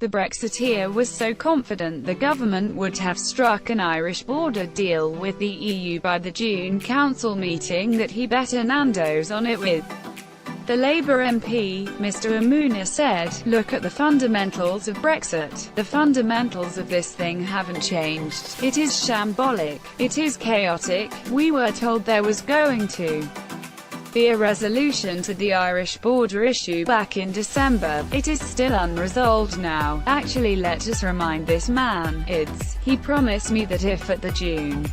The Brexiteer was so confident the government would have struck an Irish border deal with the EU by the June Council meeting that he bet Nando's on it with. The Labour MP, Mr Umunna, said, "Look at the fundamentals of Brexit. The fundamentals of this thing haven't changed. It is shambolic. It is chaotic. We were told there was going to be a resolution to the Irish border issue back in December. It is still unresolved now. Actually, let us remind this man, he promised me that if at the June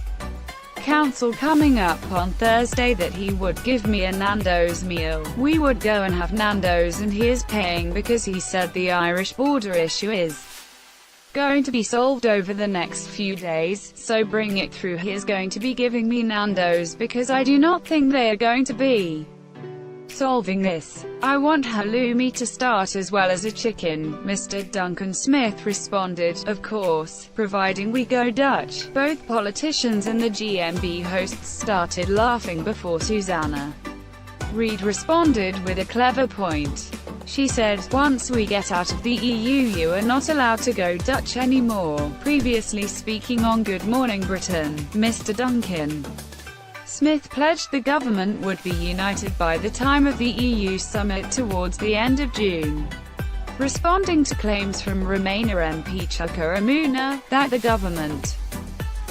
Council coming up on Thursday that he would give me a Nando's meal. We would go and have Nando's, and he is paying because he said the Irish border issue is going to be solved over the next few days, so bring it through. He is going to be giving me Nando's because I do not think they are going to be solving this. I want halloumi to start as well as a chicken." Mr Duncan Smith responded, "Of course, providing we go Dutch." Both politicians and the GMB hosts started laughing before Susanna Reid responded with a clever point. She said, "Once we get out of the EU, you are not allowed to go Dutch anymore." Previously speaking on Good Morning Britain, Mr Duncan Smith pledged the government would be united by the time of the EU summit towards the end of June. Responding to claims from Remainer MP Chuka Umunna, that the government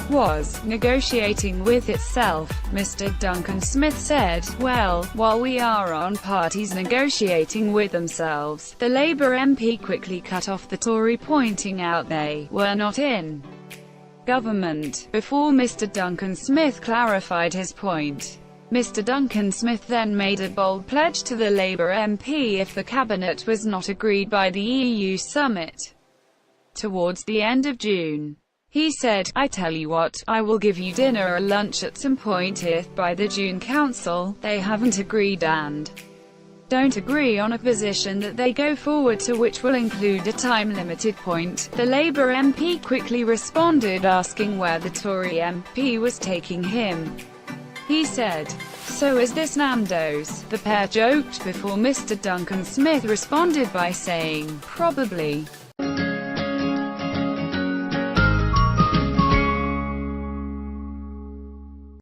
was negotiating with itself, Mr Duncan Smith said, "Well, while we are on parties negotiating with themselves," the Labour MP quickly cut off the Tory, pointing out they were not in government, before Mr Duncan Smith clarified his point. Mr Duncan Smith then made a bold pledge to the Labour MP if the cabinet was not agreed by the EU summit towards the end of June. He said, "I tell you what, I will give you dinner or lunch at some point if, by the June Council, they haven't agreed and don't agree on a position that they go forward to, which will include a time-limited point." The Labour MP quickly responded, asking where the Tory MP was taking him. He said, "So is this Nando's?" The pair joked before Mr Duncan Smith responded by saying, "Probably."